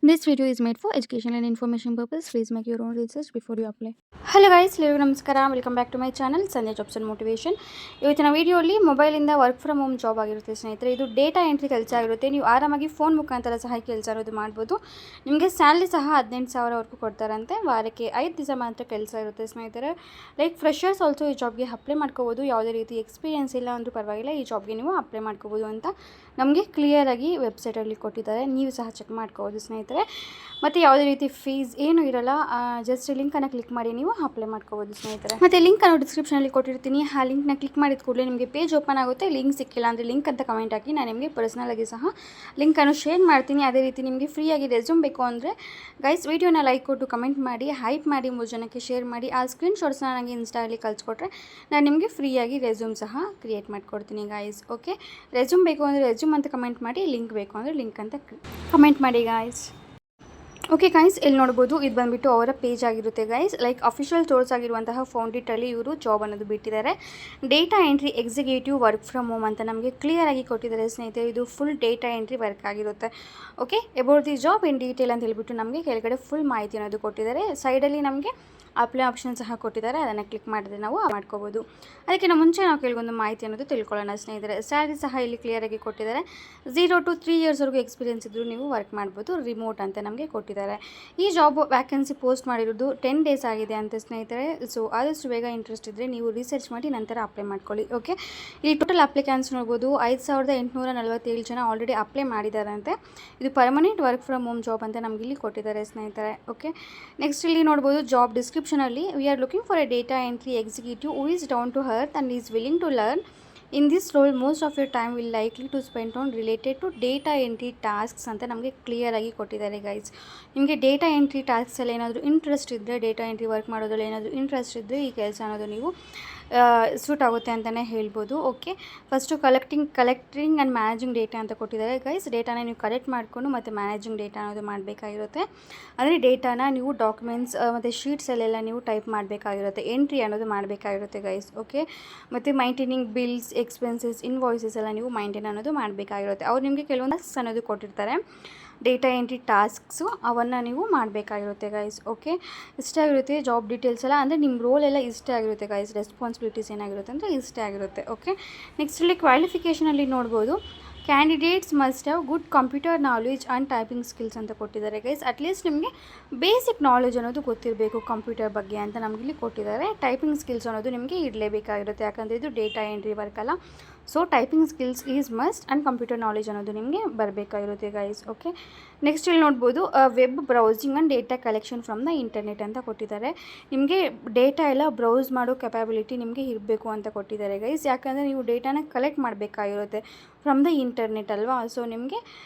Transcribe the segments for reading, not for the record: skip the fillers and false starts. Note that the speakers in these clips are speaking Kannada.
This video is made for educational and information purpose. Please make your own research before you apply. Hello guys, ಎಲ್ಲರಿಗೂ ನಮಸ್ಕಾರ. Welcome back to my channel Sanje jobs and motivation. ಇವತ್ತಿನ ವೀಡಿಯೋಲಿ ಮೊಬೈಲಿಂದ ವರ್ಕ್ ಫ್ರಮ್ ಹೋಮ್ ಜಾಬ್ ಆಗಿರುತ್ತೆ ಸ್ನೇಹಿತರೆ. ಇದು ಡೇಟಾ ಎಂಟ್ರಿ ಕೆಲಸ ಆಗಿರುತ್ತೆ. ನೀವು ಆರಾಮಾಗಿ ಫೋನ್ ಮುಖಾಂತರ ಸಹ ಕೆಲಸ ಇರೋದು ಮಾಡ್ಬೋದು. ನಿಮಗೆ ಸ್ಯಾಲ್ರಿ ಸಹ 18,000ವರೆಗೂ ಕೊಡ್ತಾರಂತೆ. ವಾರಕ್ಕೆ 5 ದಿವಸ ಮಾತ್ರ ಕೆಲಸ ಇರುತ್ತೆ ಸ್ನೇಹಿತರೆ. ಲೈಕ್ ಫ್ರೆಷರ್ಸ್ ಆಲ್ಸೋ ಈ ಜಾಬ್ಗೆ ಅಪ್ಲೈ ಮಾಡ್ಕೋಬೋದು. ಯಾವುದೇ ರೀತಿ ಎಕ್ಸ್ಪೀರಿಯನ್ಸ್ ಇಲ್ಲ ಅಂದರೂ ಪರವಾಗಿಲ್ಲ, ಈ ಜಾಬ್ಗೆ ನೀವು ಅಪ್ಲೈ ಮಾಡ್ಕೋಬೋದು ಅಂತ ನಮಗೆ ಕ್ಲಿಯರಾಗಿ ವೆಬ್ಸೈಟಲ್ಲಿ ಕೊಟ್ಟಿದ್ದಾರೆ. ನೀವು ಸಹ ಚೆಕ್ ಮಾಡ್ಕೋಬೋದು ಸ್ನೇಹಿತರೆ. ಮತ್ತು ಯಾವುದೇ ರೀತಿ ಫೀಸ್ ಏನೂ ಇರೋಲ್ಲ. ಜಸ್ಟ್ ಲಿಂಕನ್ನು ಕ್ಲಿಕ್ ಮಾಡಿ ನೀವು ಅಪ್ಲೈ ಮಾಡ್ಕೋಬೋದು ಸ್ನೇಹಿತರೆ. ಮತ್ತು ಲಿಂಕನ್ನು ಡಿಸ್ಕ್ರಿಪ್ಷನಲ್ಲಿ ಕೊಟ್ಟಿರ್ತೀನಿ. ಆ ಲಿಂಕ್ನ ಕ್ಲಿಕ್ ಮಾಡಿದ ಕೂಡಲೇ ನಿಮಗೆ ಪೇಜ್ ಓಪನ್ ಆಗುತ್ತೆ. ಲಿಂಕ್ ಸಿಕ್ಕಿಲ್ಲ ಅಂದರೆ ಲಿಂಕ್ ಅಂತ ಕಮೆಂಟ್ ಹಾಕಿ, ನಾನು ನಿಮಗೆ ಪರ್ಸ್ನಲಾಗಿ ಸಹ ಲಿಂಕನ್ನು ಶೇರ್ ಮಾಡ್ತೀನಿ. ಅದೇ ರೀತಿ ನಿಮಗೆ ಫ್ರೀಯಾಗಿ ರೆಸ್ಯೂಮ್ ಬೇಕು ಅಂದರೆ ಗೈಸ್ ವಿಡಿಯೋನ ಲೈಕ್ ಕೊಟ್ಟು ಕಮೆಂಟ್ ಮಾಡಿ, ಹೈಪ್ ಮಾಡಿ, 3 ಜನಕ್ಕೆ ಶೇರ್ ಮಾಡಿ. ಆ ಸ್ಕ್ರೀನ್ಶಾಟ್ಸ್ನ ನನಗೆ ಇನ್ಸ್ಟಾದಲ್ಲಿ ಕಳಿಸ್ಕೊಟ್ರೆ ನಾನು ನಿಮಗೆ ಫ್ರೀಯಾಗಿ ರೆಸ್ಯೂಮ್ ಸಹ ಕ್ರಿಯೇಟ್ ಮಾಡಿಕೊಡ್ತೀನಿ ಗೈಸ್. ಓಕೆ, ರೆಸ್ಯೂಮ್ ಬೇಕು ಅಂದರೆ ರೆಸ್ಯೂಮ್ ಅಂತ ಕಮೆಂಟ್ ಮಾಡಿ, ಲಿಂಕ್ ಬೇಕು ಅಂದರೆ ಲಿಂಕ್ ಅಂತ ಕಮೆಂಟ್ ಮಾಡಿ ಗೈಸ್. ಓಕೆ ಗೈಸ್, ಇಲ್ಲಿ ನೋಡ್ಬೋದು, ಇದು ಬಂದುಬಿಟ್ಟು ಅವರ ಪೇಜ್ ಆಗಿರುತ್ತೆ ಗೈಸ್. ಲೈಕ್ ಅಫಿಷಿಯಲ್ ಸೋರ್ಸ್ ಆಗಿರುವಂತಹ ಫೌಂಡಿಟಲ್ಲಿ ಇವರು ಜಾಬ್ ಅನ್ನೋದು ಬಿಟ್ಟಿದ್ದಾರೆ. Data entry executive work from home ಅಂತ ನಮಗೆ ಕ್ಲಿಯರ್ ಆಗಿ ಕೊಟ್ಟಿದ್ದಾರೆ ಸ್ನೇಹಿತರೆ. ಇದು ಫುಲ್ ಡೇಟಾ ಎಂಟ್ರಿ ವರ್ಕ್ ಆಗಿರುತ್ತೆ. Okay, about the job in detail ಅಂತ ಹೇಳ್ಬಿಟ್ಟು ನಮಗೆ ಕೆಳಗಡೆ ಫುಲ್ ಮಾಹಿತಿ ಅನ್ನೋದು ಕೊಟ್ಟಿದ್ದಾರೆ. ಸೈಡಲ್ಲಿ ನಮಗೆ ಅಪ್ಲೈ ಆಪ್ಷನ್ ಸಹ ಕೊಟ್ಟಿದ್ದಾರೆ. ಅದನ್ನು ಕ್ಲಿಕ್ ಮಾಡಿದ್ರೆ ನಾವು ಮಾಡ್ಕೋಬೋದು. ಅದಕ್ಕಿಂತ ಮುಂಚೆ ನಾವು ಕೆಲವೊಂದು ಮಾಹಿತಿ ಅನ್ನೋದು ತಿಳ್ಕೊಳ್ಳೋಣ ಸ್ನೇಹಿತರೆ. ಸ್ಯಾಲರಿ ಸಹ ಇಲ್ಲಿ ಕ್ಲಿಯರಾಗಿ ಕೊಟ್ಟಿದ್ದಾರೆ. 0 to 3 ಇಯರ್ಸ್ವರೆಗೂ ಎಕ್ಸ್ಪೀರಿಯನ್ಸ್ ಇದ್ದರೂ ನೀವು ವರ್ಕ್ ಮಾಡ್ಬೋದು. ರಿಮೋಟ್ ಅಂತ ನಮಗೆ ಕೊಟ್ಟಿದ್ದಾರೆ. ಈ ಜಾಬ್ ವ್ಯಾಕೆನ್ಸಿ ಪೋಸ್ಟ್ ಮಾಡಿರೋದು 10 ಡೇಸ್ ಆಗಿದೆ ಅಂತ ಸ್ನೇಹಿತರೆ. ಸೊ ಆದಷ್ಟು ಬೇಗ ಇಂಟ್ರೆಸ್ಟ್ ಇದ್ದರೆ ನೀವು ರಿಸರ್ಚ್ ಮಾಡಿ ನಂತರ ಅಪ್ಲೈ ಮಾಡ್ಕೊಳ್ಳಿ. ಓಕೆ, ಈ ಟೋಟಲ್ ಅಪ್ಲಿಕೆನ್ಸ್ ನೋಡ್ಬೋದು. 5,847 ಜನ ಆಲ್ರೆಡಿ ಅಪ್ಲೈ ಮಾಡಿದ್ದಾರಂತೆ. ಇದು permanent work from home job ಅಂತ ನಮ್ಗೆ ಇಲ್ಲಿ ಕೊಟ್ಟಿದ್ದಾರೆ ಸ್ನೇಹಿತರೆ. ಓಕೆ, ನೆಕ್ಸ್ಟ್ ಇಲ್ಲಿ ನೋಡ್ಬೋದು ಜಾಬ್ ಡಿಸ್ಕ್ರಿಪ್ಷನಲ್ಲಿ, we are looking for a data entry executive who is down to earth and is willing to learn. In this role most of your time will likely to spend on related to data entry tasks ಅಂತ ನಮಗೆ ಕ್ಲಿಯರಾಗಿ ಕೊಟ್ಟಿದ್ದಾರೆ ಗೈಸ್. ನಿಮಗೆ ಡೇಟಾ ಎಂಟ್ರಿ ಟಾಸ್ಕ್ಸಲ್ಲಿ ಏನಾದರೂ ಇಂಟ್ರೆಸ್ಟ್ ಇದ್ದರೆ, ಡೇಟಾ ಎಂಟ್ರಿ ವರ್ಕ್ ಮಾಡೋದ್ರಲ್ಲಿ ಏನಾದರೂ ಇಂಟ್ರೆಸ್ಟ್ ಇದ್ದರೆ ಈ ಕೆಲಸ ಅನ್ನೋದು ನೀವು ಸೂಟ್ ಆಗುತ್ತೆ ಅಂತಲೇ ಹೇಳ್ಬೋದು. Okay, first collecting and managing data ಅಂತ ಕೊಟ್ಟಿದ್ದಾರೆ ಗೈಸ್. ಡೇಟಾನ ನೀವು ಕಲೆಕ್ಟ್ ಮಾಡಿಕೊಂಡು ಮತ್ತು ಮ್ಯಾನೇಜಿಂಗ್ ಡೇಟಾ ಅನ್ನೋದು ಮಾಡಬೇಕಾಗಿರುತ್ತೆ. ಅಂದರೆ ಡೇಟಾನ ನೀವು ಡಾಕ್ಯುಮೆಂಟ್ಸ್ ಮತ್ತು ಶೀಟ್ಸಲ್ಲೆಲ್ಲ ನೀವು ಟೈಪ್ ಮಾಡಬೇಕಾಗಿರುತ್ತೆ. ಎಂಟ್ರಿ ಅನ್ನೋದು ಮಾಡಬೇಕಾಗಿರುತ್ತೆ ಗೈಸ್. ಓಕೆ, ಮತ್ತು ಮೈಂಟೈನಿಂಗ್ ಬಿಲ್ಸ್, ಎಕ್ಸ್ಪೆನ್ಸಸ್, ಇನ್ವಾಯ್ಸಸ್ ಎಲ್ಲ ನೀವು ಮೈಂಟೈನ್ ಅನ್ನೋದು ಮಾಡಬೇಕಾಗಿರುತ್ತೆ. ಅವ್ರು ನಿಮಗೆ ಕೆಲವೊಂದು ಟಾಸ್ಕ್ಸ್ ಅನ್ನೋದು ಕೊಟ್ಟಿರ್ತಾರೆ. ಡೇಟಾ ಎಂಟ್ರಿ ಟಾಸ್ಕ್ಸು ಅವನ್ನು ನೀವು ಮಾಡಬೇಕಾಗಿರುತ್ತೆ ಗೈಸ್. ಓಕೆ, ಇಷ್ಟೇ ಆಗಿರುತ್ತೆ ಜಾಬ್ ಡೀಟೇಲ್ಸ್ ಎಲ್ಲ. ಅಂದರೆ ನಿಮ್ಮ ರೋಲ್ ಎಲ್ಲ ಇಷ್ಟೇ ಆಗಿರುತ್ತೆ ಗೈಸ್. ರೆಸ್ಪಾನ್ಸಿಬಿಲಿಟೀಸ್ ಏನಾಗಿರುತ್ತೆ ಅಂದರೆ ಇಷ್ಟೇ ಆಗಿರುತ್ತೆ. ಓಕೆ, ನೆಕ್ಸ್ಟ್ ಇಲ್ಲಿ ಕ್ವಾಲಿಫಿಕೇಷನಲ್ಲಿ ನೋಡ್ಬೋದು, candidates must have good computer knowledge and typing skills ಅಂತ ಕೊಟ್ಟಿದ್ದಾರೆ ಗೈಸ್. ಅಟ್ಲೀಸ್ಟ್ ನಿಮಗೆ ಬೇಸಿಕ್ ನಾಲೆಜ್ ಅನ್ನೋದು ಗೊತ್ತಿರಬೇಕು ಕಂಪ್ಯೂಟರ್ ಬಗ್ಗೆ ಅಂತ ನಮಗಿಲ್ಲಿ ಕೊಟ್ಟಿದ್ದಾರೆ. ಟೈಪಿಂಗ್ ಸ್ಕಿಲ್ಸ್ ಅನ್ನೋದು ನಿಮಗೆ ಇರಲೇಬೇಕಾಗಿರುತ್ತೆ, ಯಾಕಂದರೆ ಇದು ಡೇಟಾ ಎಂಟ್ರಿ ವರ್ಕ್ ಅಲ್ಲ. So typing skills is must and computer knowledge ಅನ್ನೋದು ನಿಮಗೆ ಬರಬೇಕಾಗಿರುತ್ತೆ ಗೈಸ್. ಓಕೆ, ನೆಕ್ಸ್ಟ್ ಇಲ್ಲಿ ನೋಡ್ಬೋದು, web browsing and data collection from the internet ಅಂತ ಕೊಟ್ಟಿದ್ದಾರೆ. ನಿಮಗೆ ಡೇಟಾ ಎಲ್ಲ ಬ್ರೌಸ್ ಮಾಡೋ ಕೆಪಾಬಿಲಿಟಿ ನಿಮಗೆ ಇರಬೇಕು ಅಂತ ಕೊಟ್ಟಿದ್ದಾರೆ ಗೈಸ್. ಯಾಕಂದರೆ ನೀವು ಡೇಟಾನ ಕಲೆಕ್ಟ್ ಮಾಡಬೇಕಾಗಿರುತ್ತೆ ಫ್ರಮ್ ದ ಇಂಟರ್ನೆಟ್ ಅಲ್ವಾ. ಸೊ ನಿಮಗೆ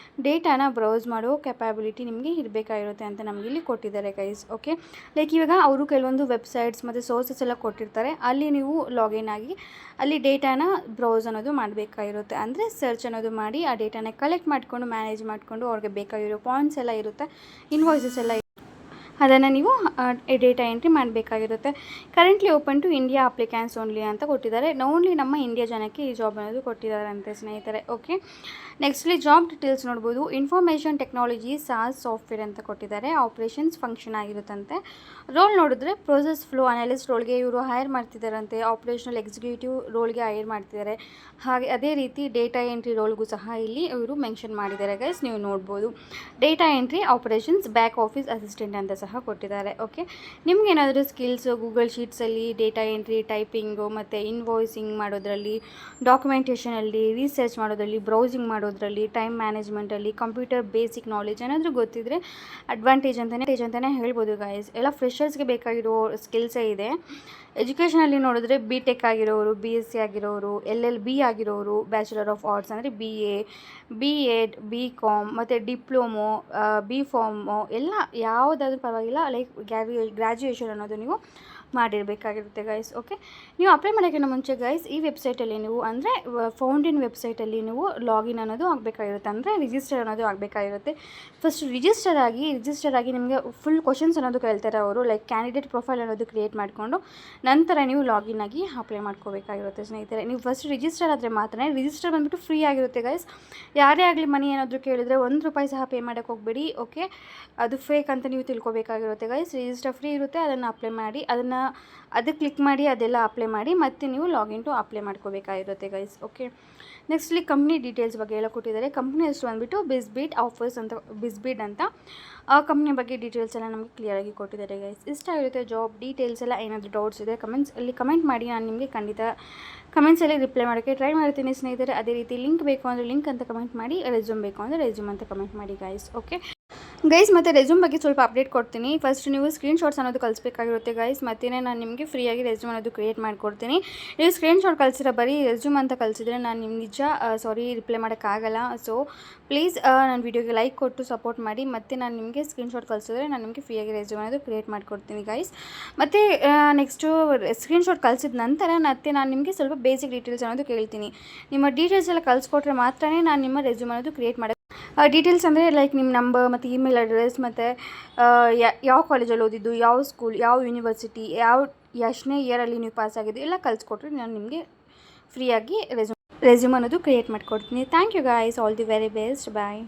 ಡೇಟಾನ ಬ್ರೌಸ್ ಮಾಡೋ ಕೆಪಾಬಿಲಿಟಿ ನಿಮಗೆ ಇರಬೇಕಾಗಿರುತ್ತೆ ಅಂತ ನಮಗೆ ಇಲ್ಲಿ ಕೊಟ್ಟಿದ್ದಾರೆ ಗೈಸ್. ಓಕೆ, ಲೈಕ್ ಇವಾಗ ಅವರು ಕೆಲವೊಂದು ವೆಬ್ಸೈಟ್ಸ್ ಮತ್ತು ಸೋರ್ಸಸ್ ಎಲ್ಲ ಕೊಟ್ಟಿರ್ತಾರೆ. ಅಲ್ಲಿ ನೀವು ಲಾಗಿನ್ ಆಗಿ ಅಲ್ಲಿ ಡೇಟಾನ ಬ್ರೌಸ್ ಅನ್ನೋದು ಮಾಡಬೇಕಾಗಿರುತ್ತೆ. ಅಂದರೆ ಸರ್ಚ್ ಅನ್ನೋದು ಮಾಡಿ ಆ ಡೇಟಾನ ಕಲೆಕ್ಟ್ ಮಾಡಿಕೊಂಡು ಮ್ಯಾನೇಜ್ ಮಾಡಿಕೊಂಡು ಅವ್ರಿಗೆ ಬೇಕಾಗಿರೋ ಪಾಯಿಂಟ್ಸ್ ಎಲ್ಲ ಇರುತ್ತೆ, ಇನ್ವಾಯ್ಸಸ್ ಎಲ್ಲ ಅದನ್ನು ನೀವು ಡೇಟಾ ಎಂಟ್ರಿ ಮಾಡಬೇಕಾಗಿರುತ್ತೆ. Currently open to India applicants only ಅಂತ ಕೊಟ್ಟಿದ್ದಾರೆ. ಓನ್ಲಿ ನಮ್ಮ ಇಂಡಿಯಾ ಜನಕ್ಕೆ ಈ ಜಾಬ್ ಅನ್ನೋದು ಕೊಟ್ಟಿದ್ದಾರೆ ಅಂತೆ ಸ್ನೇಹಿತರೆ. ಓಕೆ, ನೆಕ್ಸ್ಟ್ಲಿ ಜಾಬ್ ಡೀಟೇಲ್ಸ್ ನೋಡ್ಬೋದು. ಇನ್ಫಾರ್ಮೇಷನ್ ಟೆಕ್ನಾಲಜಿ ಸಾಸ್ ಸಾಫ್ಟ್ವೇರ್ ಅಂತ ಕೊಟ್ಟಿದ್ದಾರೆ. ಆಪ್ರೇಷನ್ಸ್ ಫಂಕ್ಷನ್ ಆಗಿರುತ್ತಂತೆ. ರೋಲ್ ನೋಡಿದ್ರೆ ಪ್ರೊಸೆಸ್ ಫ್ಲೋ ಅನಾಲಿಸ್ಟ್ ರೋಲ್ಗೆ ಇವರು ಹೈರ್ ಮಾಡ್ತಿದ್ದಾರಂತೆ. ಆಪ್ರೇಷನಲ್ ಎಕ್ಸಿಕ್ಯೂಟಿವ್ ರೋಲ್ಗೆ ಹೈರ್ ಮಾಡ್ತಿದ್ದಾರೆ. ಹಾಗೆ ಅದೇ ರೀತಿ ಡೇಟಾ ಎಂಟ್ರಿ ರೋಲ್ಗೂ ಸಹ ಇಲ್ಲಿ ಇವರು ಮೆನ್ಷನ್ ಮಾಡಿದ್ದಾರೆ ಗೈಸ್, ನೀವು ನೋಡ್ಬೋದು. Data entry operations back office assistant ಅಂತ ಸಹ ಕೊಟ್ಟಿದ್ದಾರೆ. ಓಕೆ, ನಿಮ್ಗೆ ಏನಾದರೂ ಸ್ಕಿಲ್ಸ್ ಗೂಗಲ್ ಶೀಟ್ಸಲ್ಲಿ ಡೇಟಾ ಎಂಟ್ರಿ, ಟೈಪಿಂಗು ಮತ್ತು ಇನ್ವಾಯ್ಸಿಂಗ್ ಮಾಡೋದ್ರಲ್ಲಿ, ಡಾಕ್ಯುಮೆಂಟೇಷನಲ್ಲಿ, ರಿಸರ್ಚ್ ಮಾಡೋದ್ರಲ್ಲಿ, ಬ್ರೌಸಿಂಗ್ ಮಾಡೋದ್ರಲ್ಲಿ, ಟೈಮ್ ಮ್ಯಾನೇಜ್ಮೆಂಟಲ್ಲಿ, ಕಂಪ್ಯೂಟರ್ ಬೇಸಿಕ್ ನಾಲೆಜ್ ಏನಾದರೂ ಗೊತ್ತಿದ್ದರೆ ಅಡ್ವಾಂಟೇಜ್ ಅಂತಲೇ ಹೇಳ್ಬೋದು ಗೈಸ್. ಎಲ್ಲ ಫ್ರೆಷರ್ಸ್ಗೆ ಬೇಕಾಗಿರೋ ಸ್ಕಿಲ್ಸೇ ಇದೆ. ಎಜುಕೇಷನಲ್ಲಿ ನೋಡಿದ್ರೆ BTech ಆಗಿರೋರು, BSc ಆಗಿರೋರು, LLB ಆಗಿರೋರು, ಬ್ಯಾಚುಲರ್ ಆಫ್ ಆರ್ಟ್ಸ್ ಅಂದರೆ BA, B.Ed, B.Com ಮತ್ತು ಡಿಪ್ಲೊಮೊ, B.Pharm ಎಲ್ಲ ಯಾವುದಾದ್ರೂ ಪರವಾಗಿಲ್ಲ. ಲೈಕ್ ಗ್ರ್ಯಾಜುಯೇಷನ್ ಅನ್ನೋದು ನೀವು ಮಾಡಿರಬೇಕಾಗಿರುತ್ತೆ ಗೈಸ್. ಓಕೆ, ನೀವು ಅಪ್ಲೈ ಮಾಡೋಕ್ಕಿಂತ ಮುಂಚೆ ಗೈಸ್ ಈ ವೆಬ್ಸೈಟಲ್ಲಿ ನೀವು ಅಂದರೆ ಫೌಂಡಿನ್ ವೆಬ್ಸೈಟಲ್ಲಿ ನೀವು ಲಾಗಿನ್ ಅನ್ನೋದು ಆಗಬೇಕಾಗಿರುತ್ತೆ, ಅಂದರೆ ರಿಜಿಸ್ಟರ್ ಅನ್ನೋದು ಆಗಬೇಕಾಗಿರುತ್ತೆ. ಫಸ್ಟ್ ರಿಜಿಸ್ಟರ್ ಆಗಿ ನಿಮಗೆ ಫುಲ್ ಕ್ವಶನ್ಸ್ ಅನ್ನೋದು ಕೇಳ್ತಾರೆ ಅವರು, ಲೈಕ್ ಕ್ಯಾಂಡಿಡೇಟ್ ಪ್ರೊಫೈಲ್ ಅನ್ನೋದು ಕ್ರಿಯೇಟ್ ಮಾಡಿಕೊಂಡು ನಂತರ ನೀವು ಲಾಗಿನ್ ಆಗಿ ಅಪ್ಲೈ ಮಾಡ್ಕೋಬೇಕಾಗಿರುತ್ತೆ ಸ್ನೇಹಿತರೆ. ನೀವು ಫಸ್ಟ್ ರಿಜಿಸ್ಟರ್ ಆದರೆ ಮಾತ್ರ, ರಿಜಿಸ್ಟರ್ ಬಂದುಬಿಟ್ಟು ಫ್ರೀ ಆಗಿರುತ್ತೆ ಗೈಸ್. ಯಾರೇ ಆಗಲಿ ಮನಿ ಏನಾದರೂ ಕೇಳಿದರೆ ₹1 ಸಹ ಪೇ ಮಾಡೋಕ್ಕೆ ಹೋಗಬೇಡಿ. ಓಕೆ, ಅದು ಫೇಕ್ ಅಂತ ನೀವು ತಿಳ್ಕೊಬೇಕಾಗಿರುತ್ತೆ ಗೈಸ್. ರಿಜಿಸ್ಟರ್ ಫ್ರೀ ಇರುತ್ತೆ, ಅದನ್ನು ಅಪ್ಲೈ ಮಾಡಿ, ಅದಕ್ಕೆ ಕ್ಲಿಕ್ ಮಾಡಿ ಅದೆಲ್ಲ ಅಪ್ಲೈ ಮಾಡಿ ಮತ್ತೆ ನೀವು ಲಾಗಿನ್ ಟು ಅಪ್ಲೈ ಮಾಡ್ಕೋಬೇಕಾಗಿರುತ್ತೆ guys. Okay, nextly company details ಬಗ್ಗೆ ಎಲ್ಲ ಕೊಟ್ಟಿದ್ದಾರೆ. ಕಂಪ್ನಿ ಹೆಸರು ಬಂದುಬಿಟ್ಟು ಬಿಸ್ಬೀಟ್ ಆಫರ್ಸ್ ಅಂತ, ಬಿಸ್ಬೀಟ್ ಅಂತ. ಆ ಕಂಪ್ನಿ ಬಗ್ಗೆ ಡೀಟೇಲ್ಸ್ ಎಲ್ಲ ನಮಗೆ ಕ್ಲಿಯರಾಗಿ ಕೊಟ್ಟಿದ್ದಾರೆ ಗೈಸ್. ಇಷ್ಟ ಆಗಿರುತ್ತೆ ಜಾಬ್ ಡೀಟೇಲ್ಸ್ ಎಲ್ಲ. ಏನಾದರೂ ಡೌಟ್ಸ್ ಇದೆ ಕಮೆಂಟ್ ಮಾಡಿ, ನಾನು ನಿಮಗೆ ಖಂಡಿತ ಕಮೆಂಟ್ಸಲ್ಲಿ ರಿಪ್ಲೈ ಮಾಡೋಕ್ಕೆ ಟ್ರೈ ಮಾಡ್ತೀನಿ ಸ್ನೇಹಿತರೆ. ಅದೇ ರೀತಿ ಲಿಂಕ್ ಬೇಕು ಅಂದರೆ ಲಿಂಕ್ ಅಂತ ಕಮೆಂಟ್ ಮಾಡಿ, ರೆಸ್ಯೂಮ್ ಬೇಕು ಅಂದರೆ ರೆಸ್ಯೂಮ್ ಅಂತ ಕಮೆಂಟ್ ಮಾಡಿ ಗೈಸ್. ಓಕೆ ಗೈಸ್, ಮತ್ತು ರೆಸ್ಯೂಮ್ ಬಗ್ಗೆ ಸ್ವಲ್ಪ ಅಪ್ಡೇಟ್ ಕೊಡ್ತೀನಿ. ಫಸ್ಟ್ ನೀವು ಸ್ಕ್ರೀನ್ಶಾಟ್ಸ್ ಅನ್ನೋದು ಕಳಿಸ್ಬೇಕಾಗಿರುತ್ತೆ ಗೈಸ್. ಮತ್ತೇ ನಾನು ನಿಮಗೆ ಫ್ರೀಯಾಗಿ ರೆಸ್ಯೂಮ್ ಅನ್ನೋದು ಕ್ರಿಯೇಟ್ ಮಾಡಿಕೊಡ್ತೀನಿ. ನೀವು ಸ್ಕ್ರೀನ್ಶಾಟ್ ಕಳಿಸಿರೋ ಬರೀ ರೆಸ್ಯೂಮ್ ಅಂತ ಕಳಿಸಿದ್ರೆ ನಾನು ನಿಮ್ಗೆ ನಿಜ ರಿಪ್ಲೈ ಮಾಡೋಕ್ಕಾಗಲ್ಲ. ಸೊ ಪ್ಲೀಸ್ ನನ್ನ ವೀಡಿಯೋಗೆ ಲೈಕ್ ಕೊಟ್ಟು ಸಪೋರ್ಟ್ ಮಾಡಿ. ಮತ್ತು ನಾನು ನಿಮಗೆ ಸ್ಕ್ರೀನ್ಶಾಟ್ ಕಳಿಸಿದ್ರೆ ನಾನು ನಿಮಗೆ ಫ್ರೀಯಾಗಿ ರೆಸ್ಯೂಮ್ ಅನ್ನೋದು ಕ್ರಿಯೇಟ್ ಮಾಡಿಕೊಡ್ತೀನಿ ಗೈಸ್. ಮತ್ತು ನೆಕ್ಸ್ಟು ಸ್ಕ್ರೀನ್ಶಾಟ್ ಕಳಿಸಿದ ನಂತರ ಮತ್ತೆ ನಾನು ನಿಮಗೆ ಸ್ವಲ್ಪ ಬೇಸಿಕ್ ಡೀಟೇಲ್ಸ್ ಅನ್ನೋದು ಕೇಳ್ತೀನಿ. ನಿಮ್ಮ ಡೀಟೇಲ್ಸ್ ಎಲ್ಲ ಕಳಿಸ್ಕೊಟ್ರೆ ಮಾತ್ರ ನಾನು ನಿಮ್ಮ ರೆಸ್ಯೂಮ್ ಅನ್ನೋದು ಕ್ರಿಯೇಟ್ ಮಾಡಿ. ಡೀಟೇಲ್ಸ್ ಅಂದರೆ ಲೈಕ್ ನಿಮ್ಮ ನಂಬರ್ ಮತ್ತು ಇಮೇಲ್ ಅಡ್ರೆಸ್, ಮತ್ತು ಯಾವ ಕಾಲೇಜಲ್ಲಿ ಓದಿದ್ದು, ಯಾವ ಸ್ಕೂಲ್, ಯಾವ ಯೂನಿವರ್ಸಿಟಿ, ಎಷ್ಟನೇ ಇಯರಲ್ಲಿ ನೀವು ಪಾಸ್ ಆಗಿದ್ದು ಎಲ್ಲ ಕಳಿಸ್ಕೊಟ್ರೆ ನಾನು ನಿಮಗೆ ಫ್ರೀಯಾಗಿ ರೆಸ್ಯೂಮ್ ಅನ್ನೋದು ಕ್ರಿಯೇಟ್ ಮಾಡಿಕೊಡ್ತೀನಿ. Thank you guys, all the very best, bye.